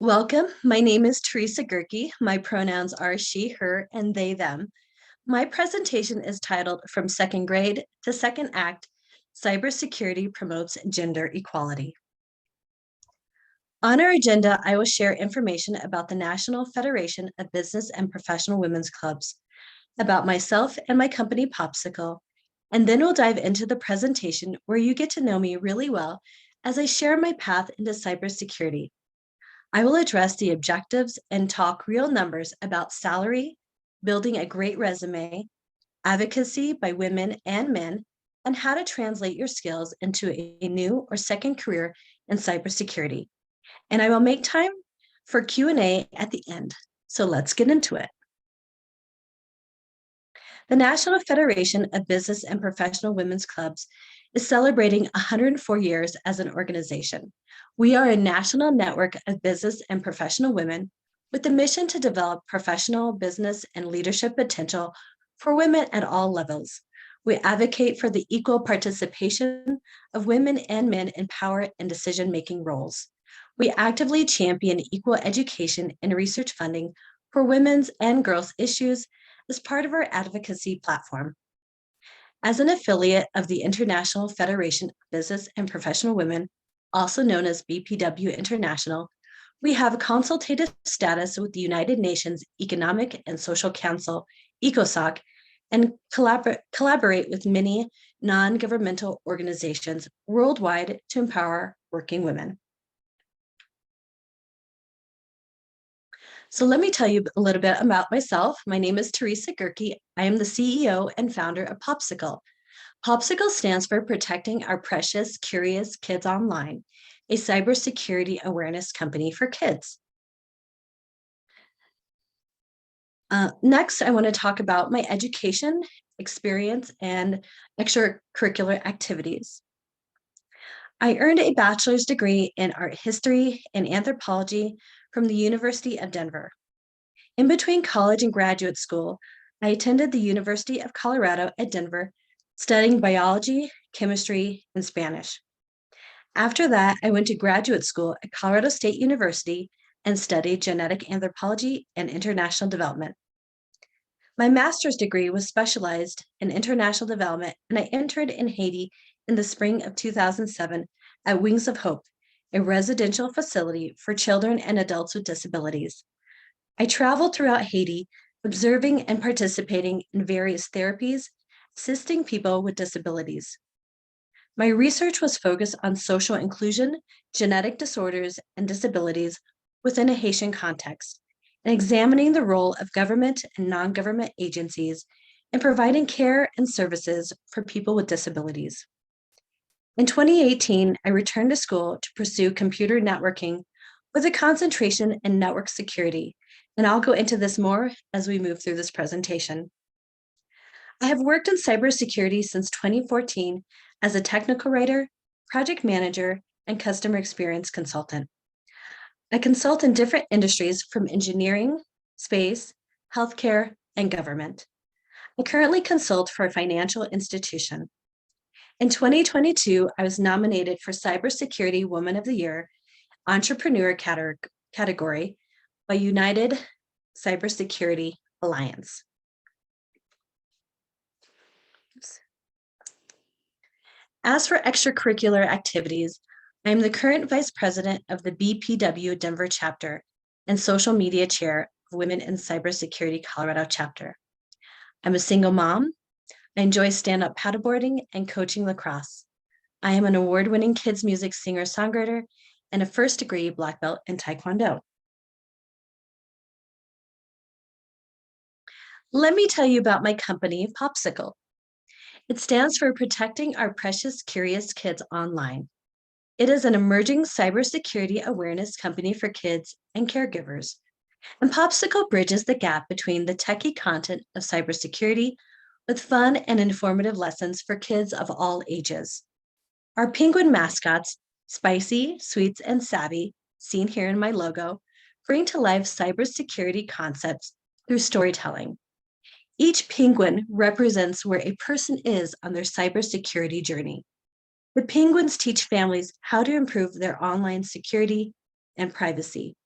Welcome. My name is Teressa Gehrke. My pronouns are she, her, and they, them. My presentation is titled From Second Grade to Second Act, Cybersecurity Promotes Gender Equality. On our agenda, I will share information about the National Federation of Business and Professional Women's Clubs, about myself and my company Popsicle, and then we'll dive into the presentation where you get to know me really well as I share my path into cybersecurity. I will address the objectives and talk real numbers about salary, building a great resume, advocacy by women and men, and how to translate your skills into a new or second career in cybersecurity. And I will make time for Q&A at the end. So let's get into it. The National Federation of Business and Professional Women's Clubs is celebrating 104 years as an organization. We are a national network of business and professional women with the mission to develop professional, business, and leadership potential for women at all levels. We advocate for the equal participation of women and men in power and decision-making roles. We actively champion equal education and research funding for women's and girls' issues as part of our advocacy platform. As an affiliate of the International Federation of Business and Professional Women, also known as BPW International, we have a consultative status with the United Nations Economic and Social Council, ECOSOC, and collaborate with many non-governmental organizations worldwide to empower working women. So let me tell you a little bit about myself. My name is Teressa Gehrke. I am the CEO and founder of Popsicle. Popsicle stands for Protecting Our Precious, Curious Kids Online, a cybersecurity awareness company for kids. Next, I want to talk about my education, experience, and extracurricular activities. I earned a bachelor's degree in art history and anthropology from the University of Denver. In between college and graduate school, I attended the University of Colorado at Denver, studying biology, chemistry, and Spanish. After that, I went to graduate school at Colorado State University and studied genetic anthropology and international development. My master's degree was specialized in international development, and I interned in Haiti in the spring of 2007 at Wings of Hope, a residential facility for children and adults with disabilities. I traveled throughout Haiti, observing and participating in various therapies, assisting people with disabilities. My research was focused on social inclusion, genetic disorders, and disabilities within a Haitian context, and examining the role of government and non-government agencies in providing care and services for people with disabilities. In 2018, I returned to school to pursue computer networking with a concentration in network security, and I'll go into this more as we move through this presentation. I have worked in cybersecurity since 2014 as a technical writer, project manager, and customer experience consultant. I consult in different industries from engineering, space, healthcare, and government. I currently consult for a financial institution. In 2022, I was nominated for Cybersecurity Woman of the Year Entrepreneur category by United Cybersecurity Alliance. As for extracurricular activities, I am the current Vice President of the BPW Denver chapter and Social Media Chair of Women in Cybersecurity Colorado chapter. I'm a single mom. I enjoy stand-up paddleboarding and coaching lacrosse. I am an award-winning kids music singer-songwriter and a first-degree black belt in Taekwondo. Let me tell you about my company, Popsicle. It stands for Protecting Our Precious, Curious Kids Online. It is an emerging cybersecurity awareness company for kids and caregivers. And Popsicle bridges the gap between the techie content of cybersecurity with fun and informative lessons for kids of all ages. Our penguin mascots, Spicy, Sweets, and Savvy, seen here in my logo, bring to life cybersecurity concepts through storytelling. Each penguin represents where a person is on their cybersecurity journey. The penguins teach families how to improve their online security and privacy.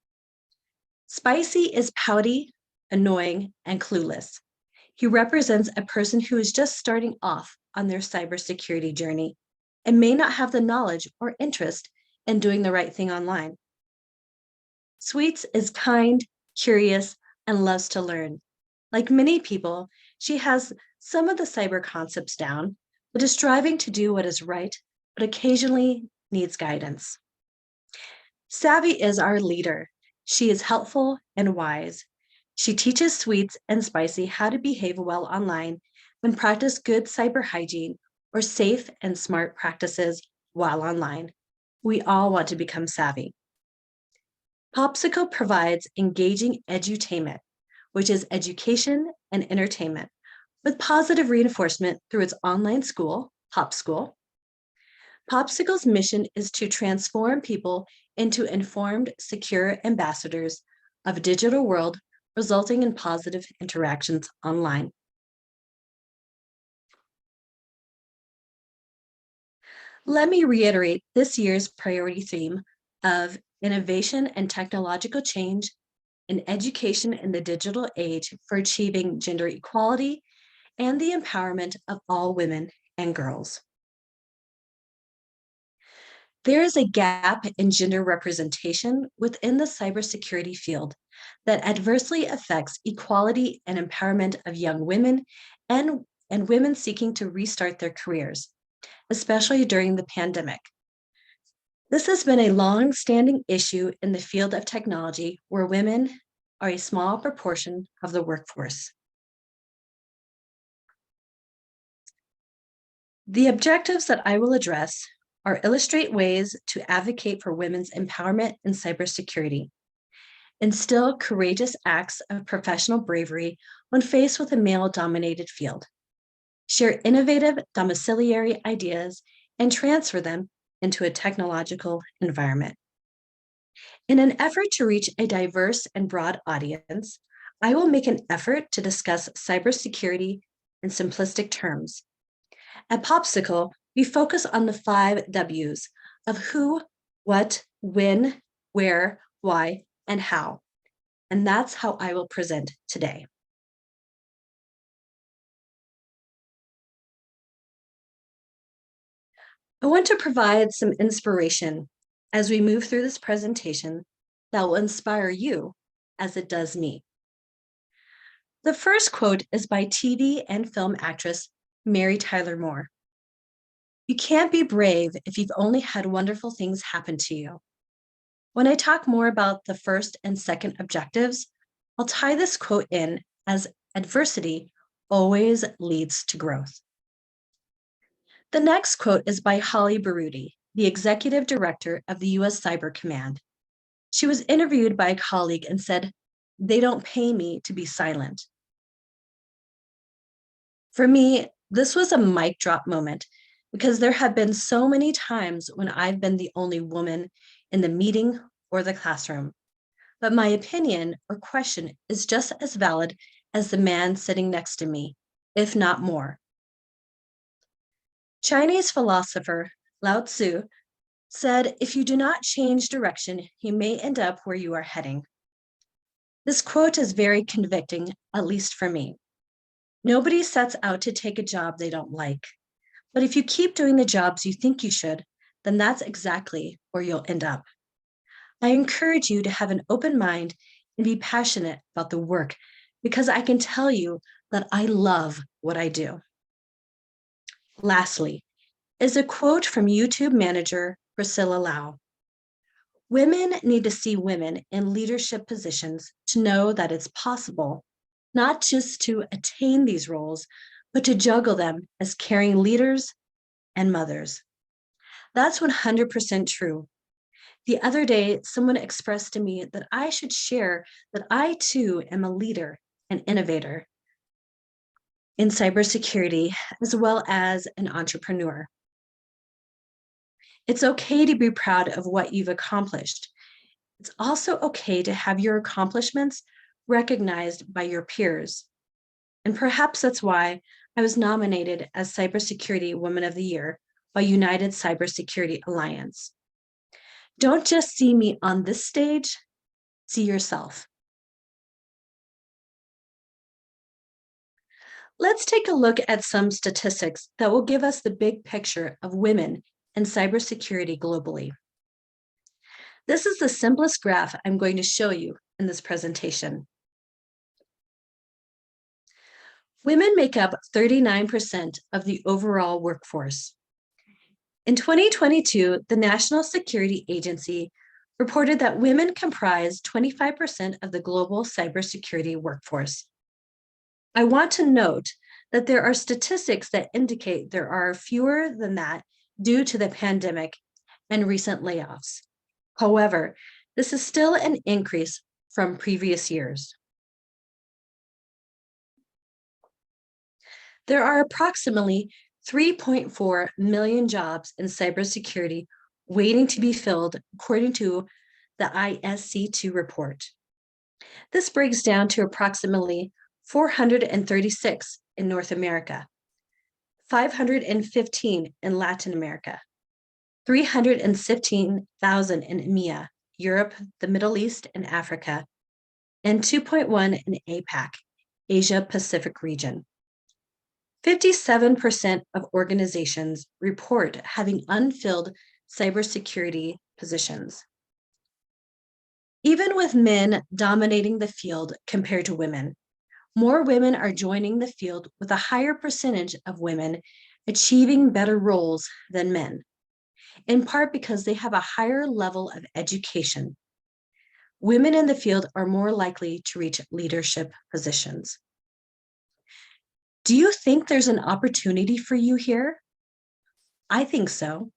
Spicy is pouty, annoying, and clueless. He represents a person who is just starting off on their cybersecurity journey and may not have the knowledge or interest in doing the right thing online. Sweets is kind, curious, and loves to learn. Like many people, she has some of the cyber concepts down, but is striving to do what is right, but occasionally needs guidance. Savvy is our leader. She is helpful and wise. She teaches Sweets and Spicy how to behave well online and practice good cyber hygiene or safe and smart practices while online. We all want to become savvy. Popsicle provides engaging edutainment, which is education and entertainment, with positive reinforcement through its online school, Pop School. Popsicle's mission is to transform people into informed, secure ambassadors of a digital world, resulting in positive interactions online. Let me reiterate this year's priority theme of innovation and technological change in education in the digital age for achieving gender equality and the empowerment of all women and girls. There is a gap in gender representation within the cybersecurity field that adversely affects equality and empowerment of young women and women seeking to restart their careers, especially during the pandemic. This has been a long-standing issue in the field of technology where women are a small proportion of the workforce. The objectives that I will address are illustrate ways to advocate for women's empowerment in cybersecurity, instill courageous acts of professional bravery when faced with a male-dominated field, share innovative domiciliary ideas, and transfer them into a technological environment. In an effort to reach a diverse and broad audience, I will make an effort to discuss cybersecurity in simplistic terms. At Popsicle, we focus on the 5 W's of who, what, when, where, why, and how. And that's how I will present today. I want to provide some inspiration as we move through this presentation that will inspire you as it does me. The first quote is by TV and film actress Mary Tyler Moore. You can't be brave if you've only had wonderful things happen to you. When I talk more about the first and second objectives, I'll tie this quote in as adversity always leads to growth. The next quote is by Holly Baruti, the executive director of the US Cyber Command. She was interviewed by a colleague and said, "They don't pay me to be silent." For me, this was a mic drop moment because there have been so many times when I've been the only woman in the meeting or the classroom. But my opinion or question is just as valid as the man sitting next to me, if not more. Chinese philosopher Lao Tzu said, "If you do not change direction, you may end up where you are heading." This quote is very convicting, at least for me. Nobody sets out to take a job they don't like. But if you keep doing the jobs you think you should, then that's exactly where you'll end up. I encourage you to have an open mind and be passionate about the work because I can tell you that I love what I do. Lastly, is a quote from YouTube manager Priscilla Lau. Women need to see women in leadership positions to know that it's possible, not just to attain these roles, but to juggle them as caring leaders and mothers. That's 100% true. The other day, someone expressed to me that I should share that I too am a leader and innovator in cybersecurity, as well as an entrepreneur. It's okay to be proud of what you've accomplished. It's also okay to have your accomplishments recognized by your peers. And perhaps that's why I was nominated as Cybersecurity Woman of the Year by United Cybersecurity Alliance. Don't just see me on this stage, see yourself. Let's take a look at some statistics that will give us the big picture of women and cybersecurity globally. This is the simplest graph I'm going to show you in this presentation. Women make up 39% of the overall workforce. In 2022, the National Security Agency reported that women comprise 25% of the global cybersecurity workforce. I want to note that there are statistics that indicate there are fewer than that due to the pandemic and recent layoffs. However, this is still an increase from previous years. There are approximately 3.4 million jobs in cybersecurity waiting to be filled, according to the ISC2 report. This breaks down to approximately 436 in North America, 515 in Latin America, 315,000 in EMEA, Europe, the Middle East, and Africa, and 2.1 in APAC, Asia Pacific region. 57% of organizations report having unfilled cybersecurity positions. Even with men dominating the field compared to women, more women are joining the field with a higher percentage of women achieving better roles than men, in part because they have a higher level of education. Women in the field are more likely to reach leadership positions. Do you think there's an opportunity for you here? I think so.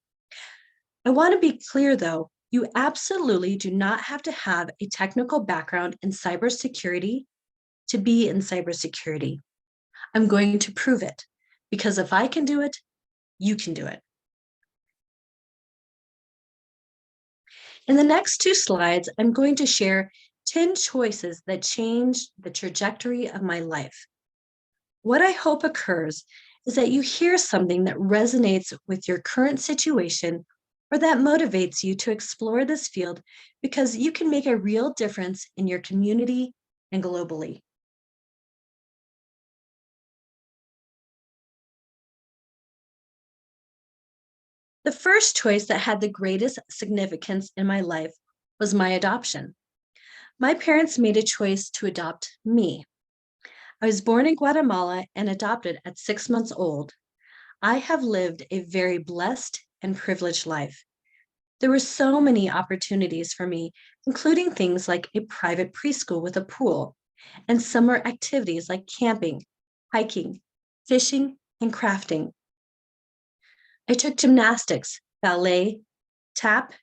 I want to be clear though, you absolutely do not have to have a technical background in cybersecurity to be in cybersecurity. I'm going to prove it, because if I can do it, you can do it. In the next 2 slides, I'm going to share 10 choices that changed the trajectory of my life. What I hope occurs is that you hear something that resonates with your current situation or that motivates you to explore this field because you can make a real difference in your community and globally. The first choice that had the greatest significance in my life was my adoption. My parents made a choice to adopt me. I was born in Guatemala and adopted at 6 months old. I have lived a very blessed and privileged life. There were so many opportunities for me, including things like a private preschool with a pool and summer activities like camping, hiking, fishing, and crafting. I took gymnastics, ballet, tap,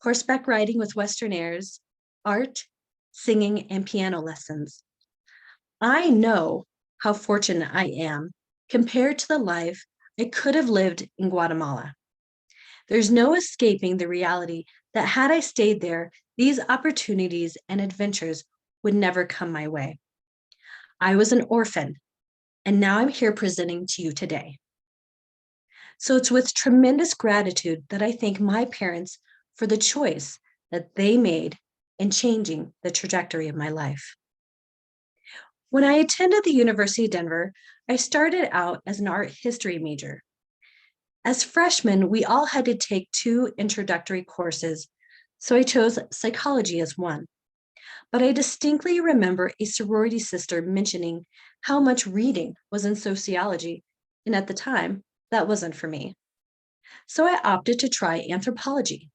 horseback riding with Western airs, art, singing, and piano lessons. I know how fortunate I am compared to the life I could have lived in Guatemala. There's no escaping the reality that had I stayed there, these opportunities and adventures would never come my way. I was an orphan, and now I'm here presenting to you today. So it's with tremendous gratitude that I thank my parents for the choice that they made in changing the trajectory of my life. When I attended the University of Denver, I started out as an art history major. As freshmen, we all had to take 2 introductory courses, so I chose psychology as one. But I distinctly remember a sorority sister mentioning how much reading was in sociology, and at the time, that wasn't for me. So I opted to try anthropology.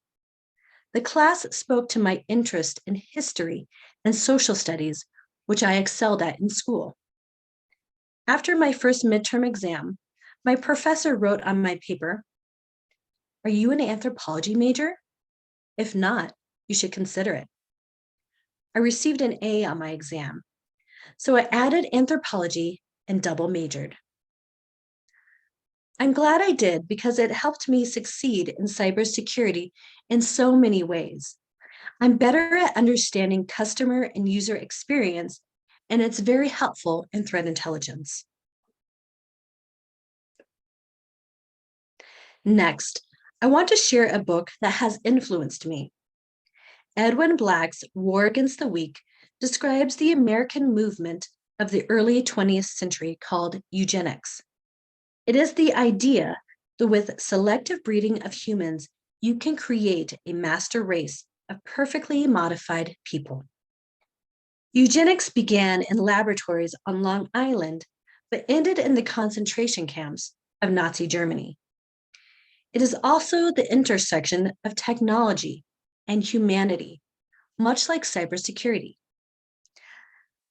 The class spoke to my interest in history and social studies, which I excelled at in school. After my first midterm exam, my professor wrote on my paper, "Are you an anthropology major? If not, you should consider it." I received an A on my exam, so I added anthropology and double majored. I'm glad I did because it helped me succeed in cybersecurity in so many ways. I'm better at understanding customer and user experience, and it's very helpful in threat intelligence. Next, I want to share a book that has influenced me. Edwin Black's War Against the Weak describes the American movement of the early 20th century called eugenics. It is the idea that with selective breeding of humans, you can create a master race of perfectly modified people. Eugenics began in laboratories on Long Island, but ended in the concentration camps of Nazi Germany. It is also the intersection of technology and humanity, much like cybersecurity.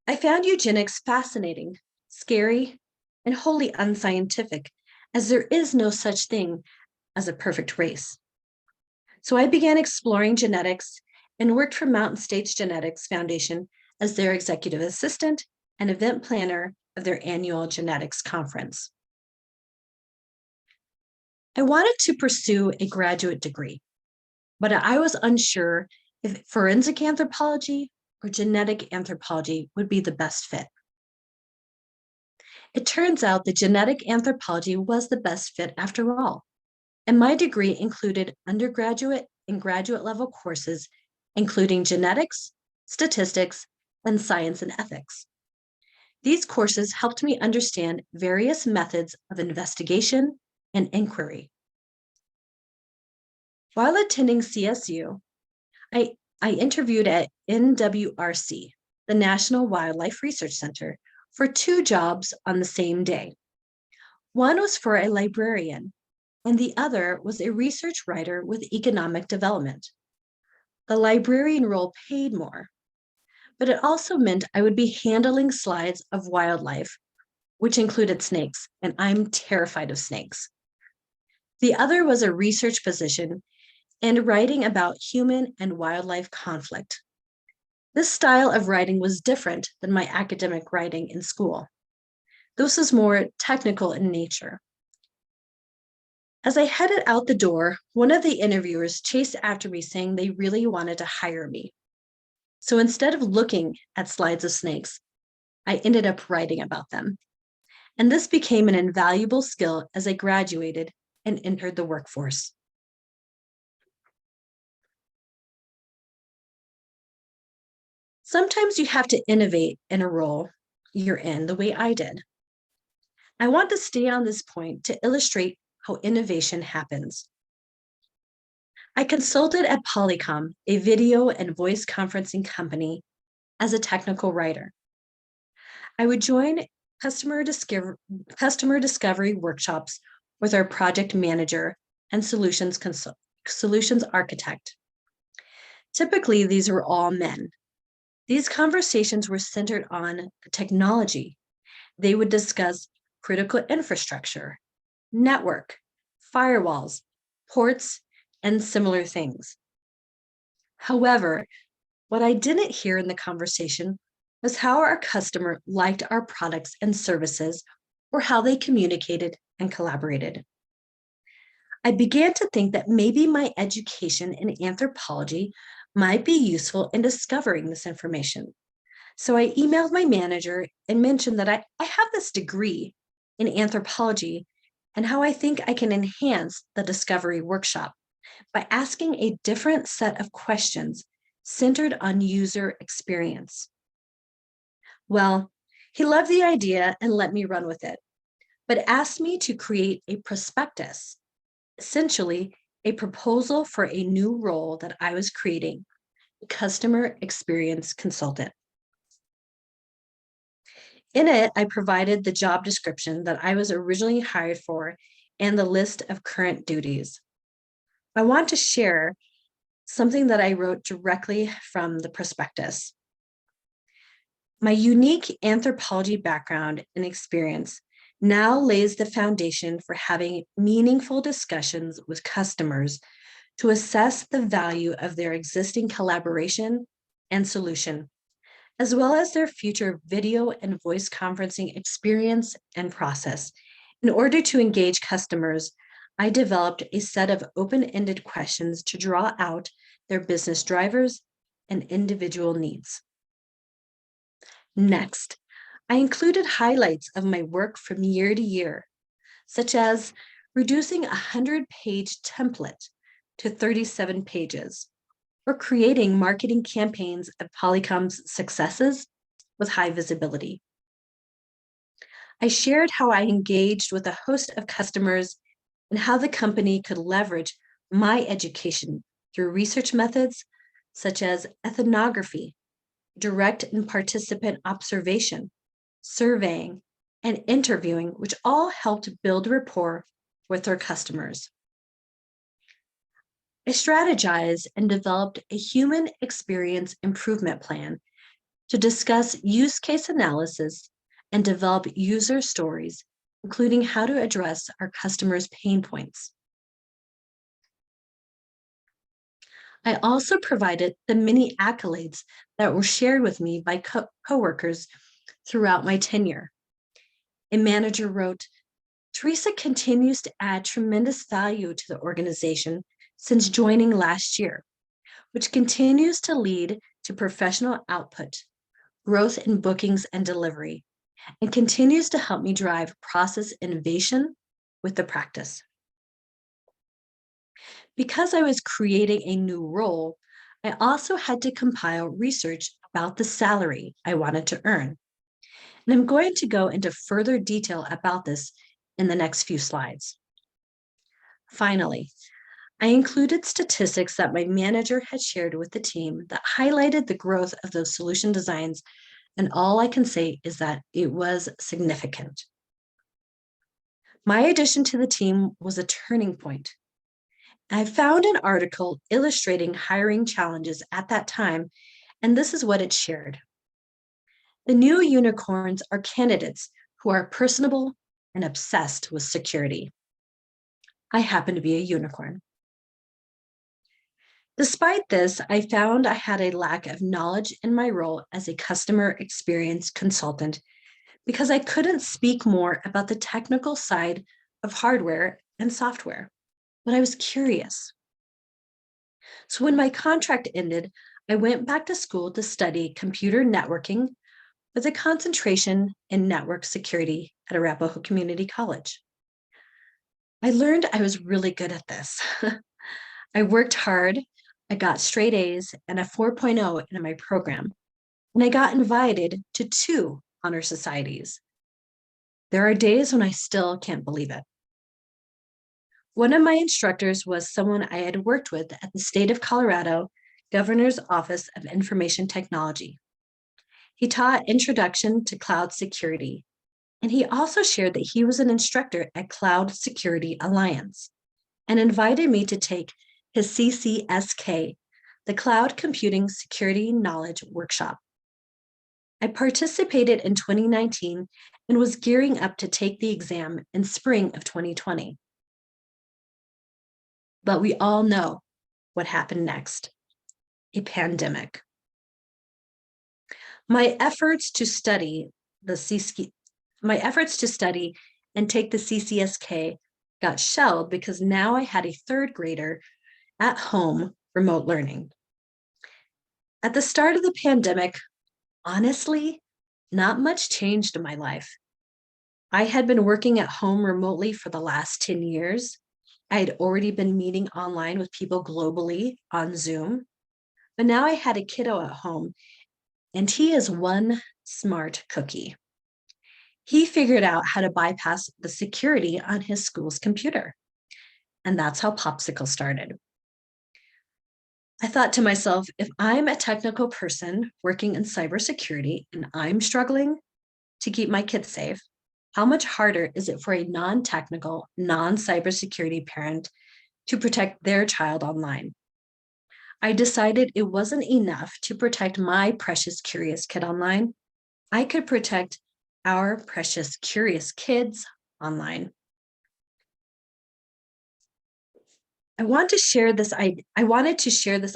I found eugenics fascinating, scary, and wholly unscientific, as there is no such thing as a perfect race. So I began exploring genetics and worked for Mountain States Genetics Foundation as their executive assistant and event planner of their annual genetics conference. I wanted to pursue a graduate degree, but I was unsure if forensic anthropology or genetic anthropology would be the best fit. It turns out that genetic anthropology was the best fit after all, and my degree included undergraduate and graduate level courses, including genetics, statistics, and science and ethics. These courses helped me understand various methods of investigation and inquiry. While attending CSU, I interviewed at NWRC, the National Wildlife Research Center, for 2 jobs on the same day. One was for a librarian, and the other was a research writer with economic development. The librarian role paid more, but it also meant I would be handling slides of wildlife, which included snakes, and I'm terrified of snakes. The other was a research position and writing about human and wildlife conflict. This style of writing was different than my academic writing in school. This was more technical in nature. As I headed out the door, one of the interviewers chased after me saying they really wanted to hire me. So instead of looking at slides of snakes, I ended up writing about them. And this became an invaluable skill as I graduated and entered the workforce. Sometimes you have to innovate in a role you're in the way I did. I want to stay on this point to illustrate how innovation happens. I consulted at Polycom, a video and voice conferencing company, as a technical writer. I would join customer discovery workshops with our project manager and solutions architect. Typically, these were all men. These conversations were centered on the technology. They would discuss critical infrastructure, network, firewalls, ports, and similar things. However, what I didn't hear in the conversation was how our customer liked our products and services or how they communicated and collaborated. I began to think that maybe my education in anthropology might be useful in discovering this information. So I emailed my manager and mentioned that I have this degree in anthropology and how I think I can enhance the discovery workshop by asking a different set of questions centered on user experience. Well, he loved the idea and let me run with it, but asked me to create a prospectus, essentially a proposal for a new role that I was creating, customer experience consultant. In it, I provided the job description that I was originally hired for and the list of current duties. I want to share something that I wrote directly from the prospectus. My unique anthropology background and experience now lays the foundation for having meaningful discussions with customers to assess the value of their existing collaboration and solution, as well as their future video and voice conferencing experience and process. In order to engage customers, I developed a set of open-ended questions to draw out their business drivers and individual needs. Next, I included highlights of my work from year to year, such as reducing a 100-page template to 37 pages, or creating marketing campaigns of Polycom's successes with high visibility. I shared how I engaged with a host of customers and how the company could leverage my education through research methods such as ethnography, direct and participant observation, surveying, and interviewing, which all helped build rapport with their customers. I strategized and developed a human experience improvement plan to discuss use case analysis and develop user stories, including how to address our customers' pain points. I also provided the many accolades that were shared with me by coworkers throughout my tenure. A manager wrote, "Teressa continues to add tremendous value to the organization since joining last year, which continues to lead to professional output, growth in bookings and delivery, and continues to help me drive process innovation with the practice." Because I was creating a new role, I also had to compile research about the salary I wanted to earn. And I'm going to go into further detail about this in the next few slides. Finally, I included statistics that my manager had shared with the team that highlighted the growth of those solution designs, and all I can say is that it was significant. My addition to the team was a turning point. I found an article illustrating hiring challenges at that time, and this is what it shared. The new unicorns are candidates who are personable and obsessed with security. I happen to be a unicorn. Despite this, I found I had a lack of knowledge in my role as a customer experience consultant because I couldn't speak more about the technical side of hardware and software, but I was curious. So when my contract ended, I went back to school to study computer networking with a concentration in network security at Arapahoe Community College. I learned I was really good at this. I worked hard, I got straight A's and a 4.0 in my program, and I got invited to 2 honor societies. There are days when I still can't believe it. One of my instructors was someone I had worked with at the state of Colorado Governor's Office of Information Technology. He taught Introduction to Cloud Security, and he also shared that he was an instructor at Cloud Security Alliance and invited me to take his CCSK, the Cloud Computing Security Knowledge Workshop. I participated in 2019 and was gearing up to take the exam in spring of 2020. But we all know what happened next: a pandemic. My efforts to study and take the CCSK got shelved because now I had a 3rd grader at home remote learning. At the start of the pandemic, honestly, not much changed in my life. I had been working at home remotely for the last 10 years. I had already been meeting online with people globally on Zoom, but now I had a kiddo at home, and he is one smart cookie. He figured out how to bypass the security on his school's computer, and that's how Popsicle started. I thought to myself, if I'm a technical person working in cybersecurity and I'm struggling to keep my kids safe, how much harder is it for a non-technical, non-cybersecurity parent to protect their child online? I decided it wasn't enough to protect my precious curious kid online. I could protect our precious curious kids online. I wanted to share this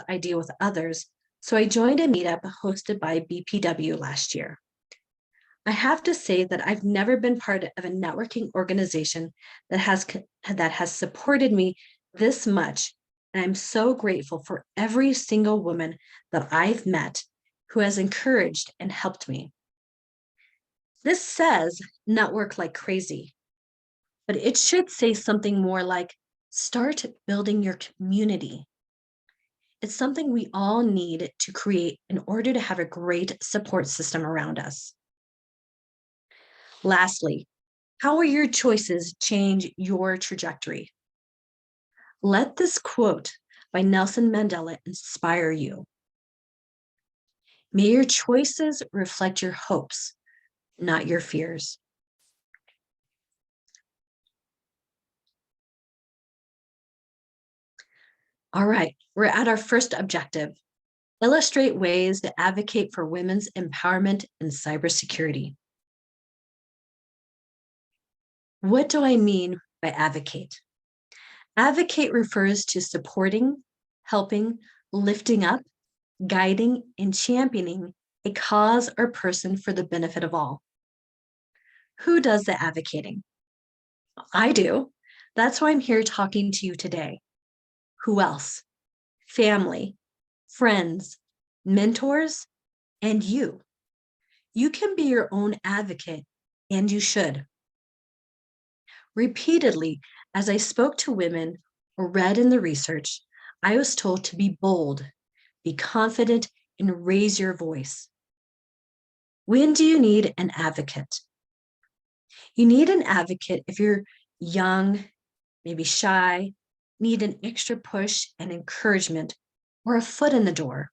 idea with others, so I joined a meetup hosted by BPW last year. I have to say that I've never been part of a networking organization that has supported me this much, and I'm so grateful for every single woman that I've met who has encouraged and helped me. This says network like crazy, but it should say something more like start building your community. It's something we all need to create in order to have a great support system around us. Lastly, How will your choices change your trajectory? Let this quote by Nelson Mandela inspire you. May your choices reflect your hopes, not your fears. All right, we're at our first objective. Illustrate ways to advocate for women's empowerment in cybersecurity. What do I mean by advocate? Advocate refers to supporting, helping, lifting up, guiding, and championing a cause or person for the benefit of all. Who does the advocating? I do. That's why I'm here talking to you today. Who else? Family, friends, mentors, and you. You can be your own advocate, and you should. Repeatedly, as I spoke to women or read in the research, I was told to be bold, be confident, and raise your voice. When do you need an advocate? You need an advocate if you're young, maybe shy, need an extra push and encouragement, or a foot in the door.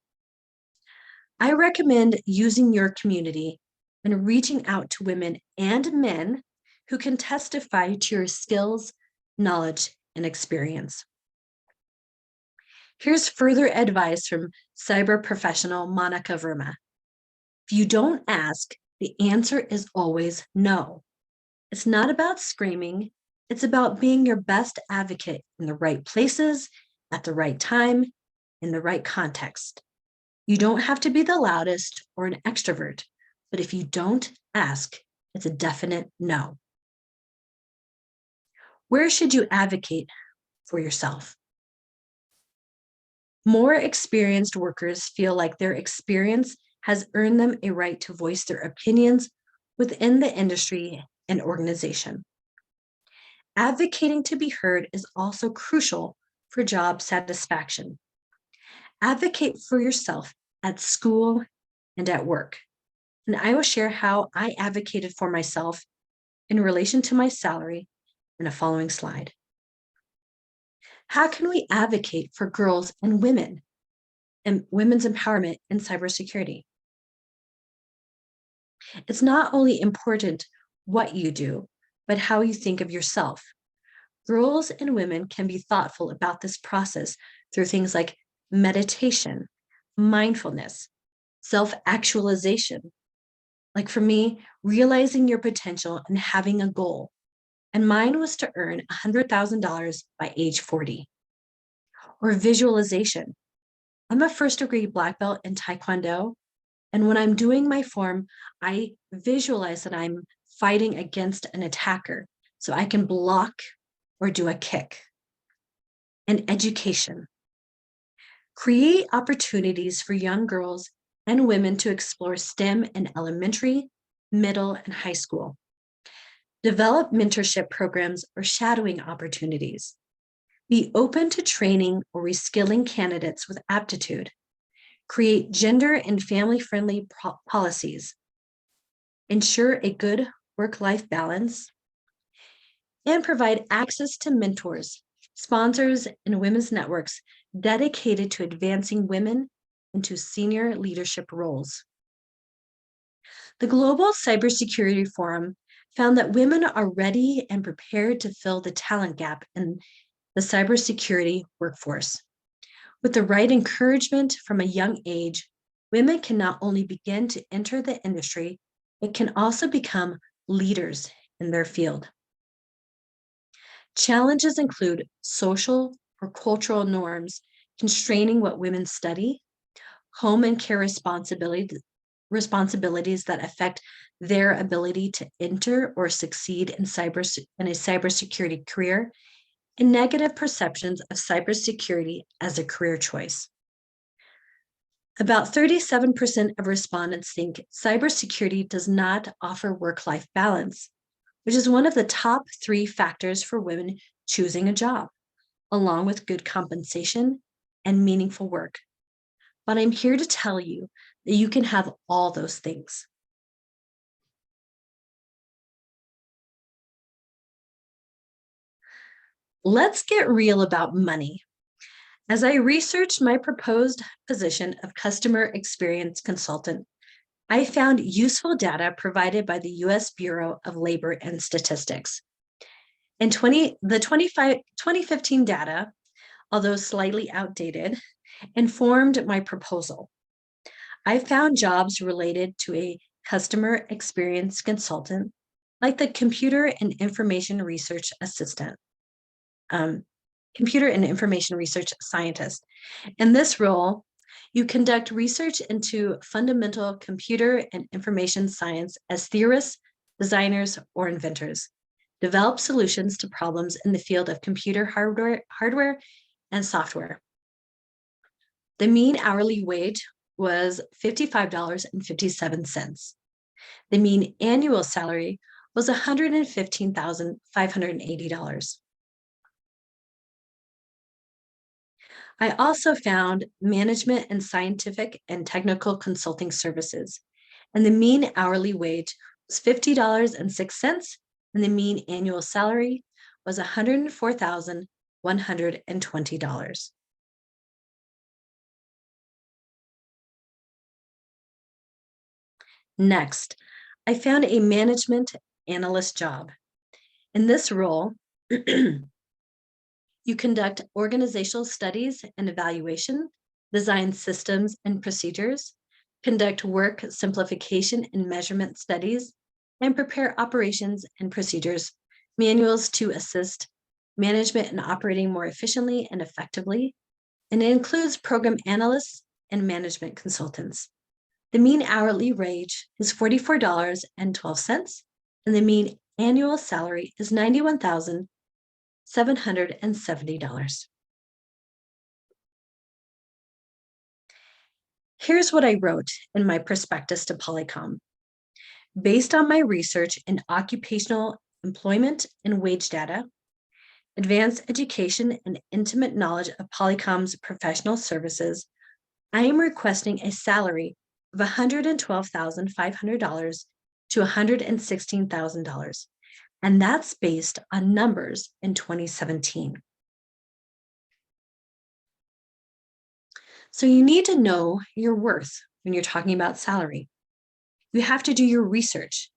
I recommend using your community and reaching out to women and men who can testify to your skills, knowledge, and experience. Here's further advice from cyber professional Monica Verma. If you don't ask, the answer is always no. It's not about screaming, it's about being your best advocate in the right places, at the right time, in the right context. You don't have to be the loudest or an extrovert, but if you don't ask, it's a definite no. Where should you advocate for yourself? More experienced workers feel like their experience has earned them a right to voice their opinions within the industry and organization. Advocating to be heard is also crucial for job satisfaction. Advocate for yourself at school and at work. And I will share how I advocated for myself in relation to my salary in a following slide. How can we advocate for girls and women and women's empowerment in cybersecurity? It's not only important what you do, but how you think of yourself. Girls and women can be thoughtful about this process through things like meditation, mindfulness, self-actualization. Like for me, realizing your potential and having a goal. And mine was to earn $100,000 by age 40. Or visualization. I'm a first degree black belt in Taekwondo. And when I'm doing my form, I visualize that I'm fighting against an attacker so I can block or do a kick. And education. Create opportunities for young girls and women to explore STEM in elementary, middle, and high school. Develop mentorship programs or shadowing opportunities. Be open to training or reskilling candidates with aptitude. Create gender and family-friendly policies. Ensure a good work-life balance. And provide access to mentors, sponsors, and women's networks dedicated to advancing women into senior leadership roles. The Global Cybersecurity Forum found that women are ready and prepared to fill the talent gap in the cybersecurity workforce. With the right encouragement from a young age, women can not only begin to enter the industry, but can also become leaders in their field. Challenges include social or cultural norms constraining what women study, home and care responsibilities that affect their ability to enter or succeed in a cybersecurity career, and negative perceptions of cybersecurity as a career choice. About 37% of respondents think cybersecurity does not offer work-life balance, which is one of the top 3 factors for women choosing a job, along with good compensation and meaningful work. But I'm here to tell you that you can have all those things. Let's get real about money. As I researched my proposed position of customer experience consultant, I found useful data provided by the US Bureau of Labor and Statistics. In 2015 data, although slightly outdated, informed my proposal. I found jobs related to a customer experience consultant, like the computer and information research assistant, um, computer and information research scientist. In this role, you conduct research into fundamental computer and information science as theorists, designers, or inventors. Develop solutions to problems in the field of computer hardware and software. The mean hourly wage was $55.57. The mean annual salary was $115,580. I also found management and scientific and technical consulting services, and the mean hourly wage was $50.06, and the mean annual salary was $104,120. Next, I found a management analyst job. In this role, you conduct organizational studies and evaluation, design systems and procedures, conduct work simplification and measurement studies, and prepare operations and procedures, manuals to assist management in operating more efficiently and effectively. And it includes program analysts and management consultants. The mean hourly wage is $44.12, and the mean annual salary is $91,770. Here's what I wrote in my prospectus to Polycom. Based on my research in occupational employment and wage data, advanced education, and intimate knowledge of Polycom's professional services, I am requesting a salary of $112,500 to $116,000. And that's based on numbers in 2017. So you need to know your worth when you're talking about salary. You have to do your research.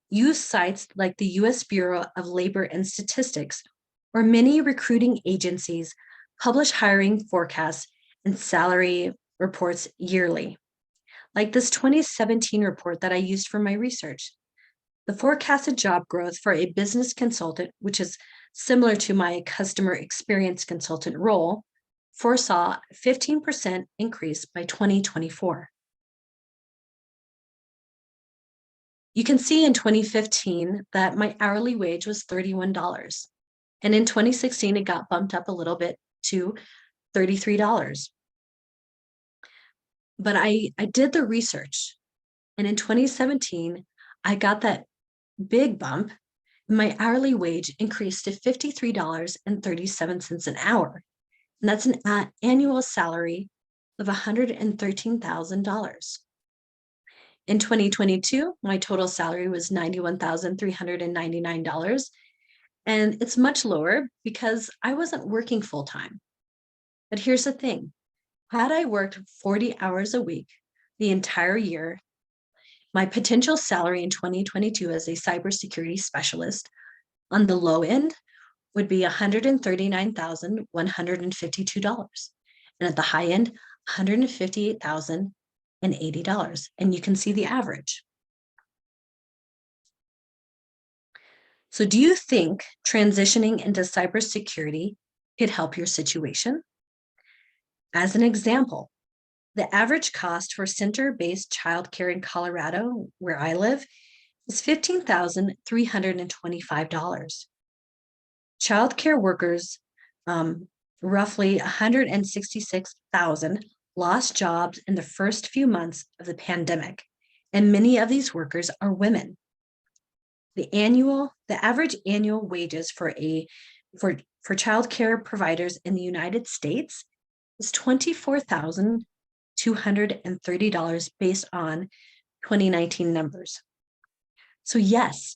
Use sites like the US Bureau of Labor and Statistics, or many recruiting agencies publish hiring forecasts and salary reports yearly. Like this 2017 report that I used for my research. The forecasted job growth for a business consultant, which is similar to my customer experience consultant role, foresaw a 15% increase by 2024. You can see in 2015 that my hourly wage was $31. And in 2016, it got bumped up a little bit to $33. But I did the research. And in 2017, I got that big bump. My hourly wage increased to $53.37 an hour. And that's an annual salary of $113,000. In 2022, my total salary was $91,399. And it's much lower because I wasn't working full time. But here's the thing. Had I worked 40 hours a week the entire year, my potential salary in 2022 as a cybersecurity specialist on the low end would be $139,152. And at the high end, $158,080. And you can see the average. So do you think transitioning into cybersecurity could help your situation? As an example, the average cost for center-based childcare in Colorado, where I live, is $15,325. Childcare workers, roughly 166,000, lost jobs in the first few months of the pandemic, and many of these workers are women. The average annual wages for childcare providers in the United States is $24,230 based on 2019 numbers. So yes,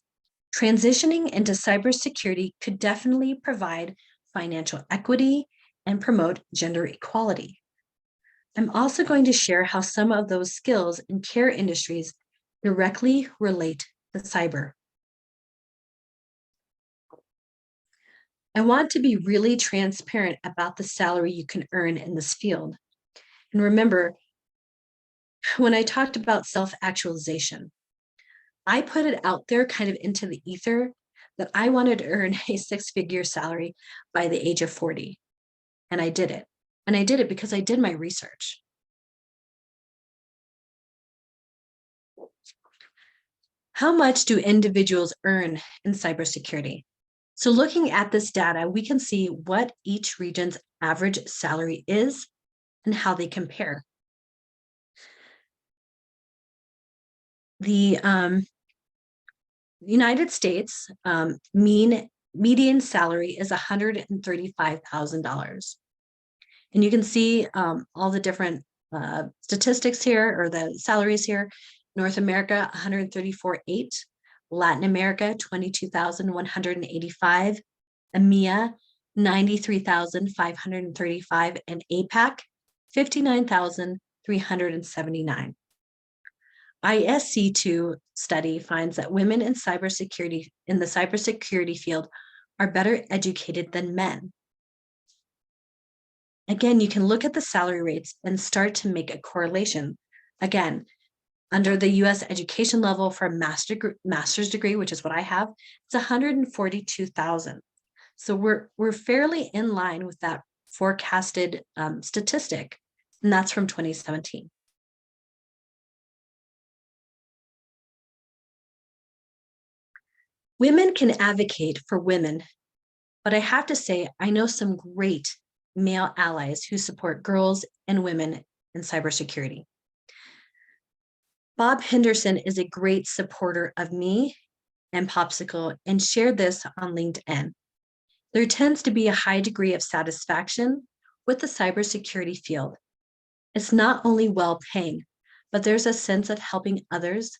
transitioning into cybersecurity could definitely provide financial equity, and promote gender equality. I'm also going to share how some of those skills in care industries directly relate to cyber. I want to be really transparent about the salary you can earn in this field. And remember, when I talked about self-actualization, I put it out there kind of into the ether that I wanted to earn a six-figure salary by the age of 40. And I did it. And I did it because I did my research. How much do individuals earn in cybersecurity? So looking at this data, we can see what each region's average salary is and how they compare. The United States median salary is $135,000. And you can see all the different statistics here, or the salaries here. North America, 134.8, Latin America, 22,185, EMEA, 93,535, and APAC, 59,379. ISC2 study finds that women in the cybersecurity field are better educated than men. Again, you can look at the salary rates and start to make a correlation. Again, under the US education level for a master's degree, which is what I have, it's 142,000. So we're fairly in line with that forecasted statistic, and that's from 2017. Women can advocate for women, but I have to say, I know some great male allies who support girls and women in cybersecurity. Bob Henderson is a great supporter of me and Popsicle and shared this on LinkedIn. There tends to be a high degree of satisfaction with the cybersecurity field. It's not only well-paying, but there's a sense of helping others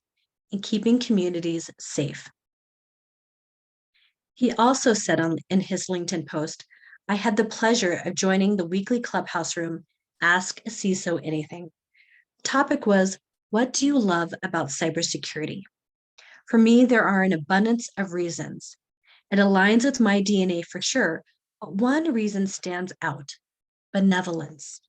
and keeping communities safe. He also said in his LinkedIn post, I had the pleasure of joining the weekly clubhouse room, Ask a CISO Anything. The topic was, what do you love about cybersecurity? For me, there are an abundance of reasons. It aligns with my DNA for sure, but one reason stands out, benevolence.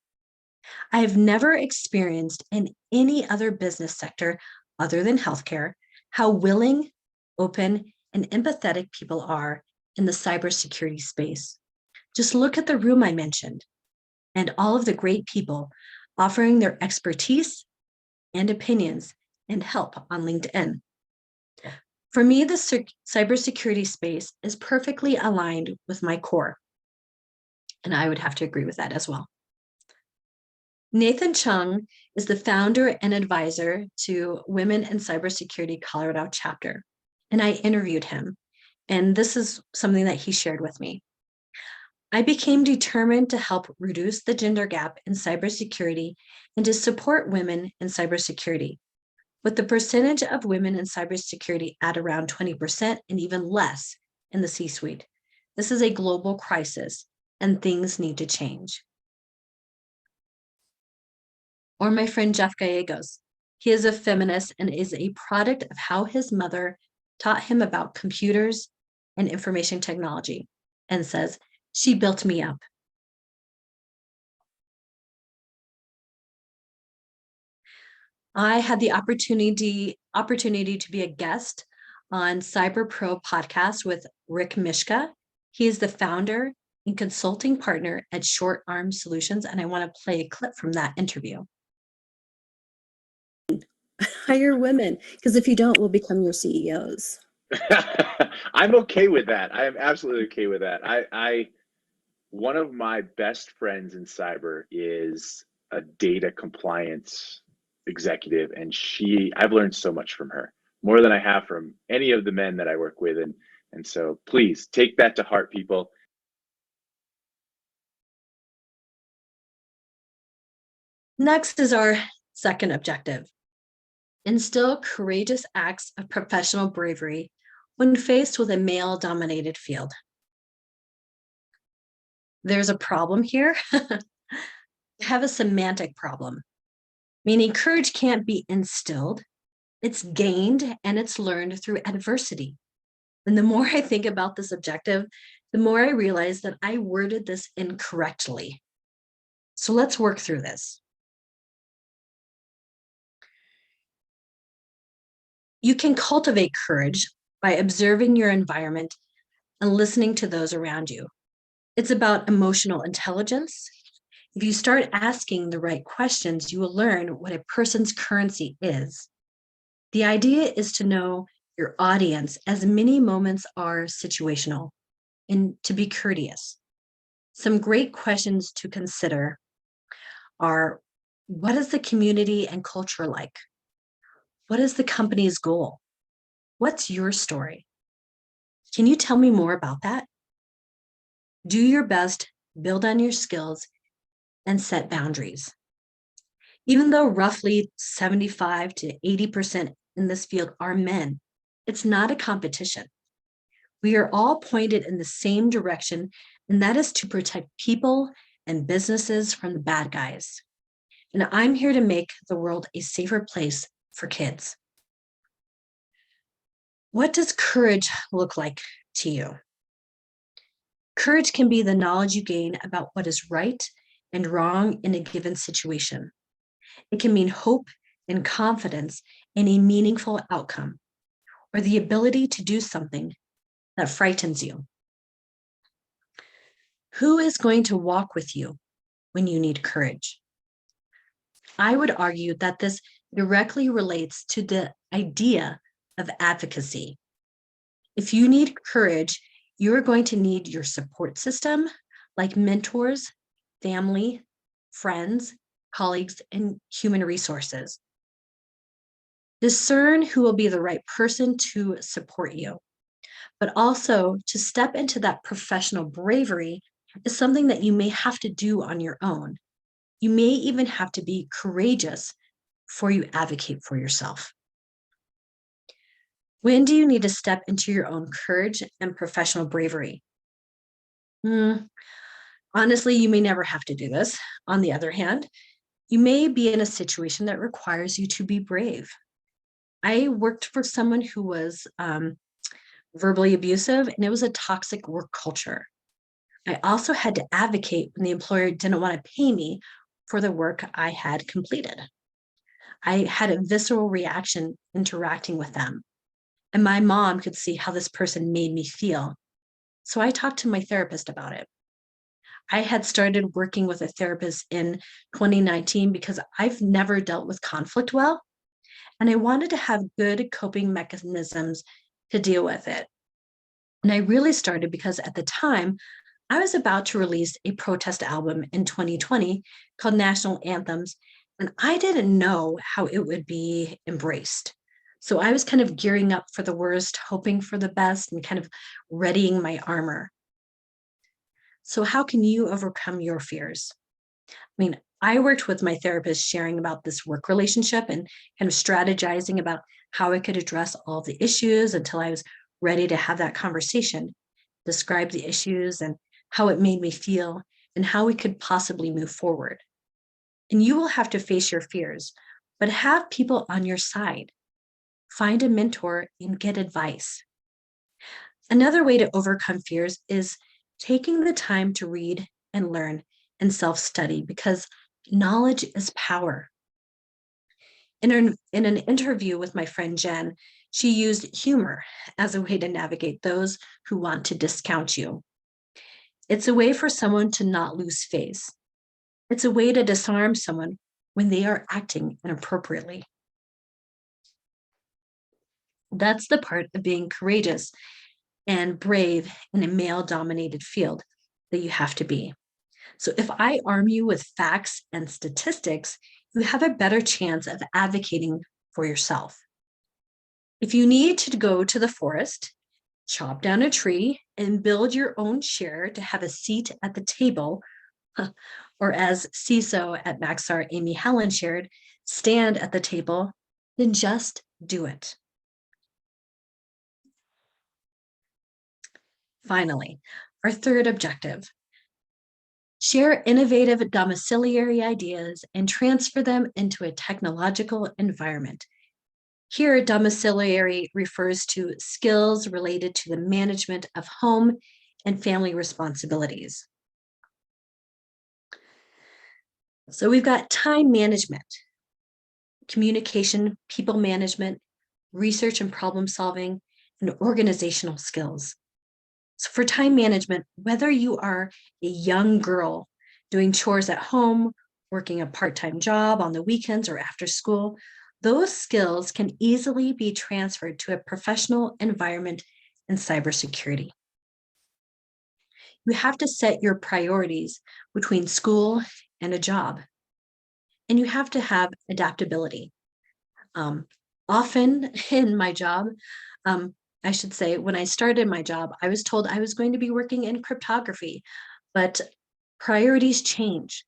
I have never experienced in any other business sector other than healthcare how willing, open, and empathetic people are in the cybersecurity space. Just look at the room I mentioned and all of the great people offering their expertise and opinions and help on LinkedIn. For me, the cybersecurity space is perfectly aligned with my core, and I would have to agree with that as well. Nathan Chung is the founder and advisor to Women in Cybersecurity Colorado chapter, and I interviewed him, and this is something that he shared with me. I became determined to help reduce the gender gap in cybersecurity and to support women in cybersecurity. With the percentage of women in cybersecurity at around 20% and even less in the C-suite, this is a global crisis and things need to change. Or my friend Jeff Gallegos. He is a feminist and is a product of how his mother taught him about computers and information technology, and says, she built me up. I had the opportunity to be a guest on Cyber Pro podcast with Rick Mishka. He is the founder and consulting partner at Short Arm Solutions, and I want to play a clip from that interview. Hire women, because if you don't, we'll become your CEOs. I'm okay with that. I am absolutely okay with that. One of my best friends in cyber is a data compliance executive, and I've learned so much from her, more than I have from any of the men that I work with. And so please take that to heart, people. Next is our second objective. Instill courageous acts of professional bravery when faced with a male-dominated field. There's a problem here. I have a semantic problem, meaning courage can't be instilled, it's gained and it's learned through adversity. And the more I think about this objective, the more I realize that I worded this incorrectly. So let's work through this. You can cultivate courage by observing your environment and listening to those around you. It's about emotional intelligence. If you start asking the right questions, you will learn what a person's currency is. The idea is to know your audience as many moments are situational and to be courteous. Some great questions to consider are, what is the community and culture like? What is the company's goal? What's your story? Can you tell me more about that? Do your best, build on your skills, and set boundaries. Even though roughly 75 to 80% in this field are men, it's not a competition. We are all pointed in the same direction, and that is to protect people and businesses from the bad guys. And I'm here to make the world a safer place for kids. What does courage look like to you? Courage can be the knowledge you gain about what is right and wrong in a given situation. It can mean hope and confidence in a meaningful outcome, or the ability to do something that frightens you. Who is going to walk with you when you need courage? I would argue that this directly relates to the idea of advocacy. If you need courage, you're going to need your support system, like mentors, family, friends, colleagues, and human resources. Discern who will be the right person to support you, but also to step into that professional bravery is something that you may have to do on your own. You may even have to be courageous before you advocate for yourself. When do you need to step into your own courage and professional bravery? Honestly, you may never have to do this. On the other hand, you may be in a situation that requires you to be brave. I worked for someone who was verbally abusive, and it was a toxic work culture. I also had to advocate when the employer didn't want to pay me for the work I had completed. I had a visceral reaction interacting with them, and my mom could see how this person made me feel. So I talked to my therapist about it. I had started working with a therapist in 2019 because I've never dealt with conflict well, and I wanted to have good coping mechanisms to deal with it. And I really started because at the time, I was about to release a protest album in 2020 called National Anthems, and I didn't know how it would be embraced. So I was kind of gearing up for the worst, hoping for the best, and kind of readying my armor. So, how can you overcome your fears? I worked with my therapist sharing about this work relationship and kind of strategizing about how I could address all the issues until I was ready to have that conversation, describe the issues and how it made me feel, and how we could possibly move forward. And you will have to face your fears, but have people on your side. Find a mentor and get advice. Another way to overcome fears is taking the time to read and learn and self study because knowledge is power. In an interview with my friend Jen, she used humor as a way to navigate those who want to discount you. It's a way for someone to not lose face. It's a way to disarm someone when they are acting inappropriately. That's the part of being courageous and brave in a male dominated field that you have to be. So if I arm you with facts and statistics, you have a better chance of advocating for yourself. If you need to go to the forest, chop down a tree, and build your own chair to have a seat at the table, or as CISO at Maxar Amy Helen shared, stand at the table, then just do it. Finally, our third objective, Share innovative domiciliary ideas and transfer them into a technological environment. Here, domiciliary refers to skills related to the management of home and family responsibilities. So we've got time management, communication, people management, research and problem solving, and organizational skills. So for time management, whether you are a young girl doing chores at home, working a part-time job on the weekends or after school, those skills can easily be transferred to a professional environment in cybersecurity. You have to set your priorities between school and a job, and you have to have adaptability. Often in my job, I should say, when I started my job, I was told I was going to be working in cryptography, but priorities change.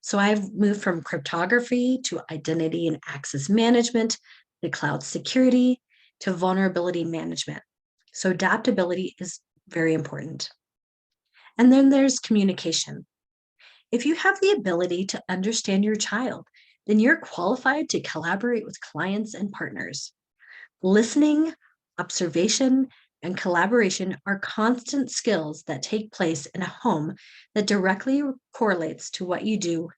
So I've moved from cryptography to identity and access management, to cloud security, to vulnerability management. So adaptability is very important. And then there's communication. If you have the ability to understand your child, then you're qualified to collaborate with clients and partners. Listening, observation, and collaboration are constant skills that take place in a home that directly correlates to what you do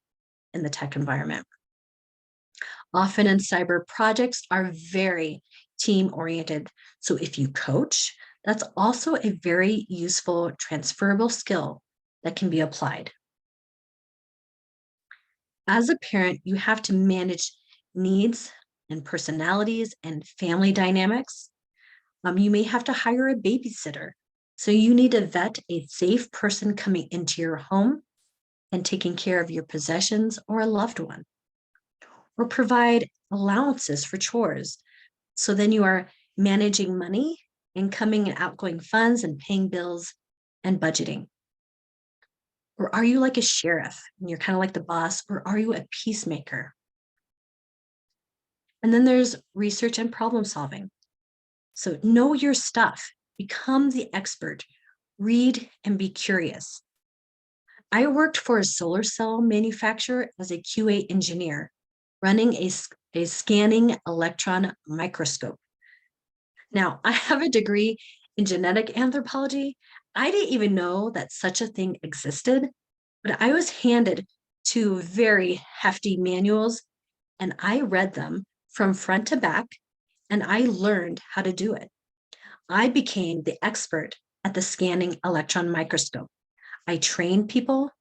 in the tech environment. Often in cyber, projects are very team oriented. So if you coach, that's also a very useful transferable skill that can be applied. As a parent, you have to manage needs and personalities and family dynamics. You may have to hire a babysitter. So you need to vet a safe person coming into your home and taking care of your possessions or a loved one. Or provide allowances for chores. So then you are managing money, incoming and outgoing funds, and paying bills and budgeting. Or are you like a sheriff and you're kind of like the boss, or are you a peacemaker? And then there's research and problem solving. So know your stuff, become the expert, read and be curious. I worked for a solar cell manufacturer as a QA engineer, running a scanning electron microscope. Now, I have a degree in genetic anthropology. I didn't even know that such a thing existed, but I was handed two very hefty manuals and I read them from front to back and I learned how to do it. I became the expert at the scanning electron microscope. I trained people,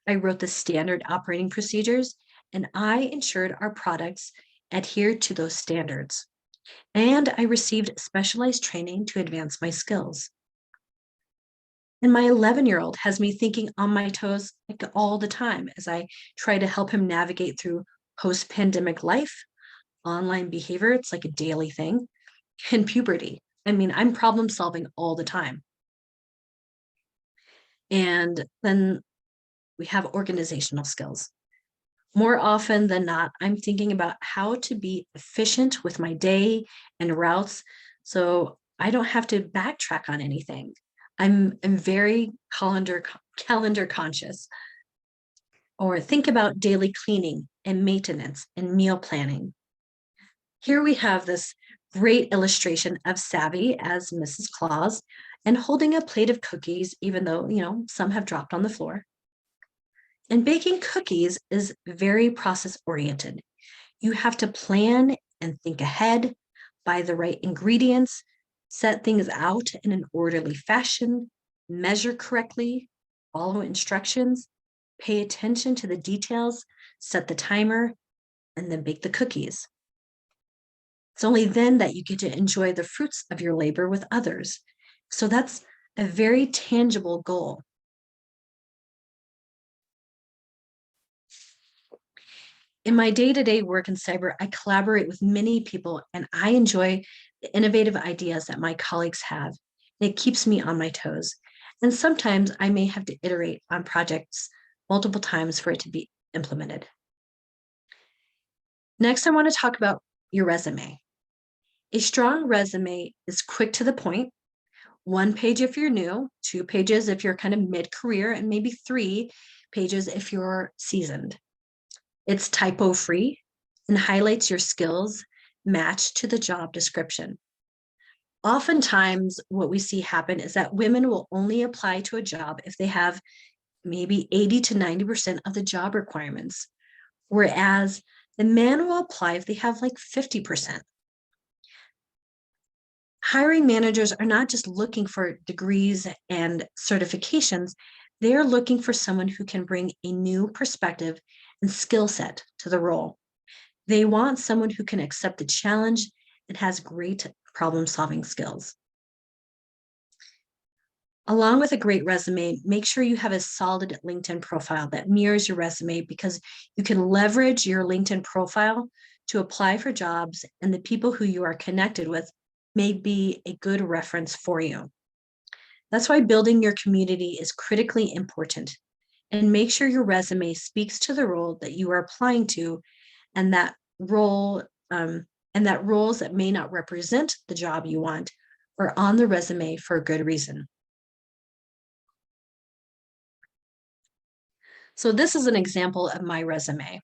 I wrote the standard operating procedures, and I ensured our products adhered to those standards. And I received specialized training to advance my skills. And my 11-year-old has me thinking on my toes like all the time as I try to help him navigate through post-pandemic life, online behavior, it's like a daily thing, and puberty. I mean, I'm problem solving all the time. And then we have organizational skills. More often than not, I'm thinking about how to be efficient with my day and routes so I don't have to backtrack on anything. I'm very calendar conscious. Or think about daily cleaning and maintenance and meal planning. Here we have this great illustration of Savvy as Mrs. Claus and holding a plate of cookies, even though, some have dropped on the floor. And baking cookies is very process oriented. You have to plan and think ahead, buy the right ingredients, set things out in an orderly fashion, measure correctly, follow instructions, pay attention to the details, set the timer, and then bake the cookies. It's only then that you get to enjoy the fruits of your labor with others. So that's a very tangible goal. In my day-to-day work in cyber, I collaborate with many people and I enjoy the innovative ideas that my colleagues have. It keeps me on my toes. And sometimes I may have to iterate on projects multiple times for it to be implemented. Next, I want to talk about your resume. A strong resume is quick to the point, 1 page if you're new, 2 pages if you're kind of mid-career, and maybe 3 pages if you're seasoned. It's typo-free and highlights your skills matched to the job description. Oftentimes, what we see happen is that women will only apply to a job if they have maybe 80 to 90% of the job requirements, whereas the men will apply if they have like 50%. Hiring managers are not just looking for degrees and certifications, they're looking for someone who can bring a new perspective and skill set to the role. They want someone who can accept the challenge and has great problem-solving skills. Along with a great resume, make sure you have a solid LinkedIn profile that mirrors your resume, because you can leverage your LinkedIn profile to apply for jobs, and the people who you are connected with may be a good reference for you. That's why building your community is critically important. And make sure your resume speaks to the role that you are applying to, and that roles that may not represent the job you want are on the resume for a good reason. So this is an example of my resume.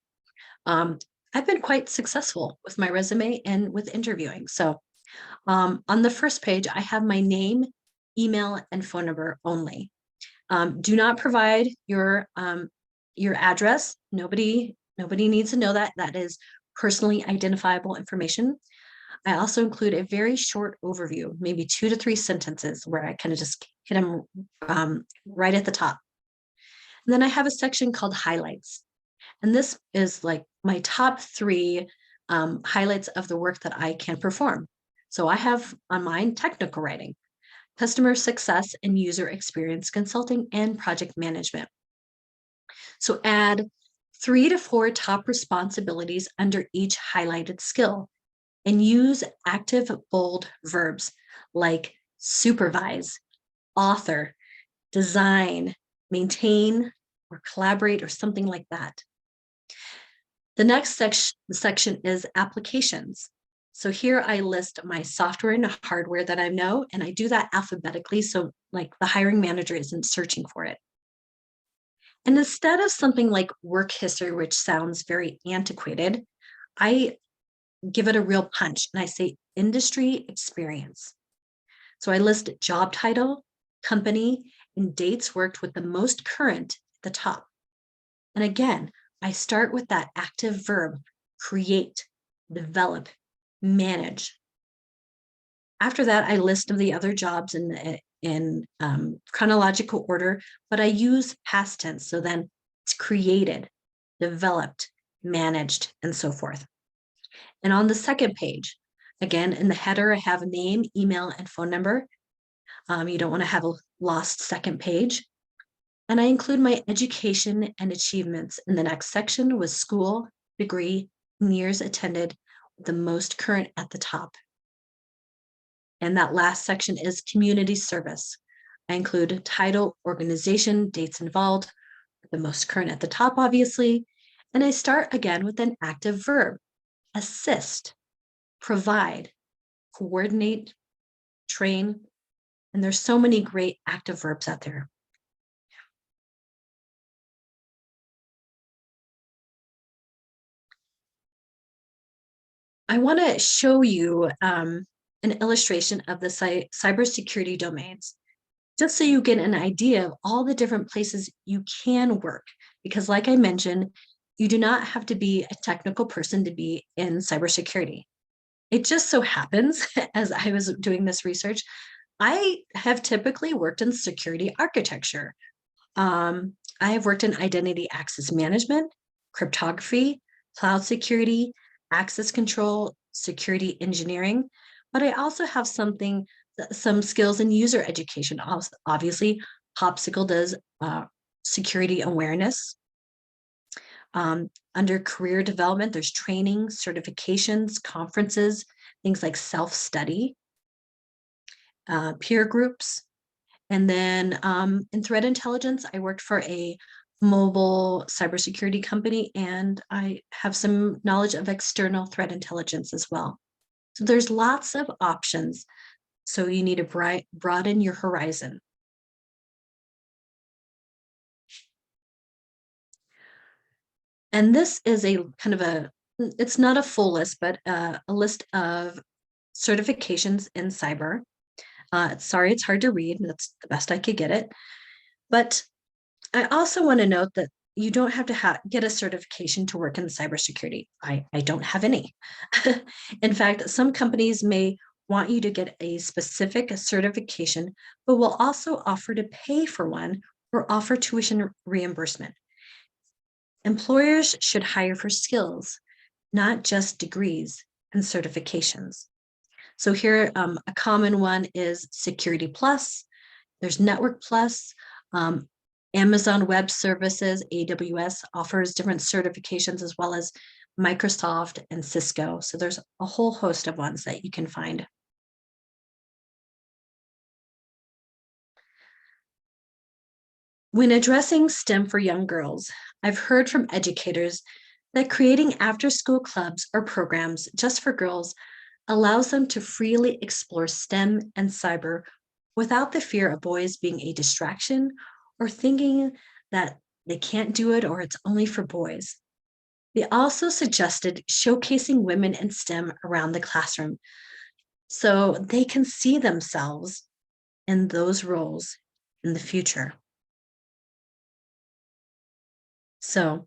I've been quite successful with my resume and with interviewing. So on the first page, I have my name, email, and phone number only. Do not provide your address. Nobody needs to know that. That is personally identifiable information. I also include a very short overview, maybe 2 to 3 sentences, where I kind of just hit them right at the top. And then I have a section called highlights. And this is like my top 3 highlights of the work that I can perform. So I have on mine technical writing, customer success and user experience consulting, and project management. So add 3 to 4 top responsibilities under each highlighted skill, and use active bold verbs like supervise, author, design, maintain, or collaborate, or something like that. The next section is applications. So here I list my software and hardware that I know, and I do that alphabetically, so like the hiring manager isn't searching for it. And instead of something like work history, which sounds very antiquated, I give it a real punch and I say industry experience. So I list job title, company, and dates worked with the most current at the top. And again, I start with that active verb, create, develop, manage. After that, I list the other jobs in chronological order, but I use past tense. So then it's created, developed, managed, and so forth. And on the second page, again, in the header, I have a name, email, and phone number. You don't want to have a lost second page. And I include my education and achievements in the next section with school, degree, and years attended, the most current at the top. And that last section is community service. I include title, organization, dates involved, the most current at the top, obviously. And I start again with an active verb, assist, provide, coordinate, train. And there's so many great active verbs out there. I want to show you an illustration of the cybersecurity domains, just so you get an idea of all the different places you can work. Because like I mentioned, you do not have to be a technical person to be in cybersecurity. It just so happens, as I was doing this research, I have typically worked in security architecture. I have worked in identity access management, cryptography, cloud security, access control, security engineering, but I also have some skills in user education. Obviously, Popsicle does security awareness. Under career development, there's training, certifications, conferences, things like self-study, peer groups. And then in threat intelligence, I worked for a mobile cybersecurity company, and I have some knowledge of external threat intelligence as well. So there's lots of options So you need to broaden your horizon. And this is a kind of it's not a full list, but a list of certifications in cyber. Sorry, it's hard to read. That's the best I could get it. But I also want to note that you don't have to get a certification to work in cybersecurity. I don't have any. In fact, some companies may want you to get a specific certification, but will also offer to pay for one or offer tuition reimbursement. Employers should hire for skills, not just degrees and certifications. So here, a common one is Security Plus. There's Network Plus. Amazon Web Services, AWS, offers different certifications as well as Microsoft and Cisco. So there's a whole host of ones that you can find. When addressing STEM for young girls, I've heard from educators that creating after-school clubs or programs just for girls allows them to freely explore STEM and cyber without the fear of boys being a distraction or thinking that they can't do it or it's only for boys. They also suggested showcasing women in STEM around the classroom so they can see themselves in those roles in the future. So,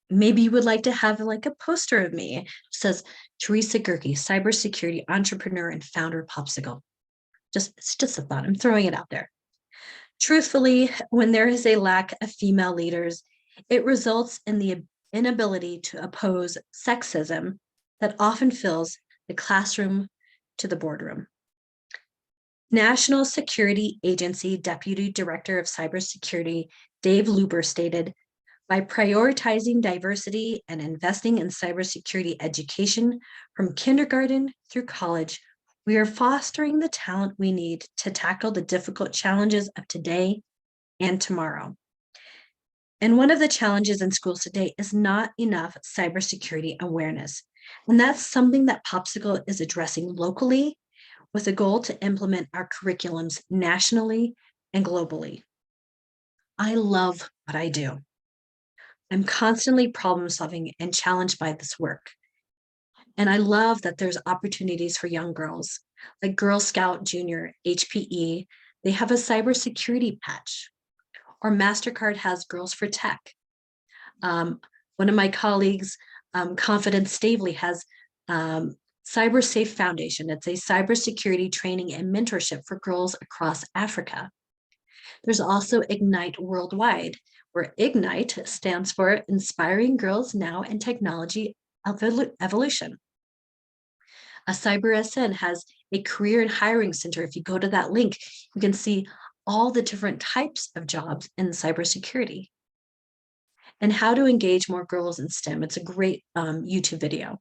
maybe you would like to have like a poster of me. It says Teressa Gehrke, cybersecurity entrepreneur and founder of Popsicle. It's just a thought. I'm throwing it out there. Truthfully, when there is a lack of female leaders, it results in the inability to oppose sexism that often fills the classroom to the boardroom. National Security Agency Deputy Director of Cybersecurity, Dave Luber, stated, by prioritizing diversity and investing in cybersecurity education from kindergarten through college, we are fostering the talent we need to tackle the difficult challenges of today and tomorrow. And one of the challenges in schools today is not enough cybersecurity awareness. And that's something that Popsicle is addressing locally with a goal to implement our curriculums nationally and globally. I love what I do. I'm constantly problem solving and challenged by this work. And I love that there's opportunities for young girls, like Girl Scout Junior, HPE. They have a cybersecurity patch, or MasterCard has Girls for Tech. One of my colleagues, Confidence Stavely, has CyberSafe Foundation. It's a cybersecurity training and mentorship for girls across Africa. There's also Ignite Worldwide, where Ignite stands for Inspiring Girls Now in Technology Evolution. A CyberSN has a career and hiring center. If you go to that link, you can see all the different types of jobs in cybersecurity and how to engage more girls in STEM. It's a great YouTube video.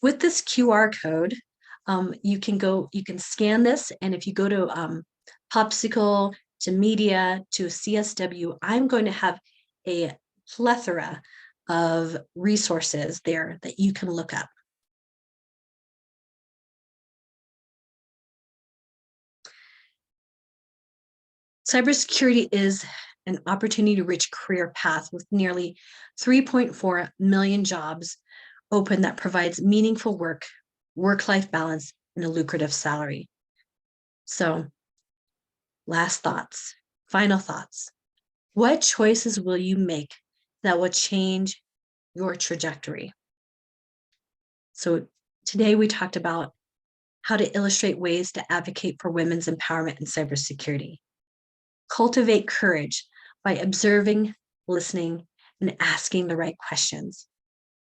With this QR code, you can scan this, and if you go to Popsicle, to media, to CSW, I'm going to have a plethora of resources there that you can look up. Cybersecurity is an opportunity-rich career path with nearly 3.4 million jobs open that provides meaningful work, work-life balance, and a lucrative salary. So, last thoughts, final thoughts. What choices will you make that will change your trajectory? So today we talked about how to illustrate ways to advocate for women's empowerment in cybersecurity. Cultivate courage by observing, listening, and asking the right questions.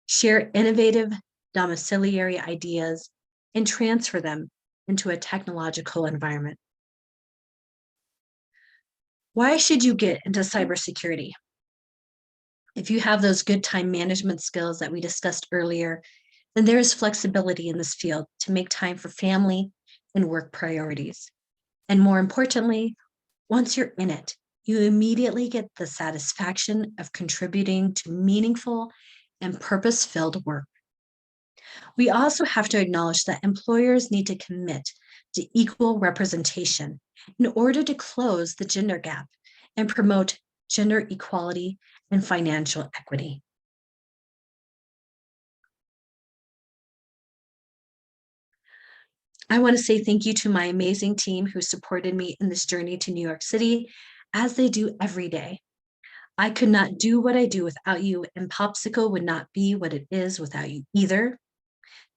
Share innovative domiciliary ideas and transfer them into a technological environment. Why should you get into cybersecurity? If you have those good time management skills that we discussed earlier, then there is flexibility in this field to make time for family and work priorities. And more importantly, once you're in it, you immediately get the satisfaction of contributing to meaningful and purpose-filled work. We also have to acknowledge that employers need to commit to equal representation in order to close the gender gap and promote gender equality and financial equity. I want to say thank you to my amazing team who supported me in this journey to New York City, as they do every day. I could not do what I do without you, and Popsicle would not be what it is without you either.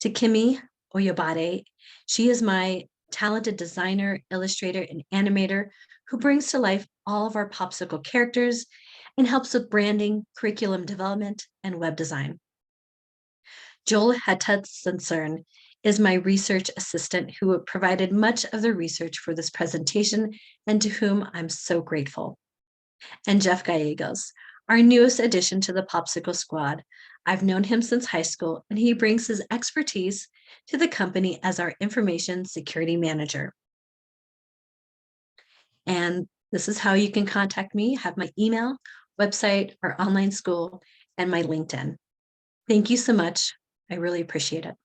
To Kimi Oyobade, she is my talented designer, illustrator, and animator who brings to life all of our Popsicle characters and helps with branding, curriculum development, and web design. Joel Hattutsson is my research assistant who provided much of the research for this presentation and to whom I'm so grateful. And Jeff Gallegos, our newest addition to the Popsicle Squad. I've known him since high school, and he brings his expertise to the company as our information security manager. And this is how you can contact me. I have my email, website, our online school, and my LinkedIn. Thank you so much. I really appreciate it.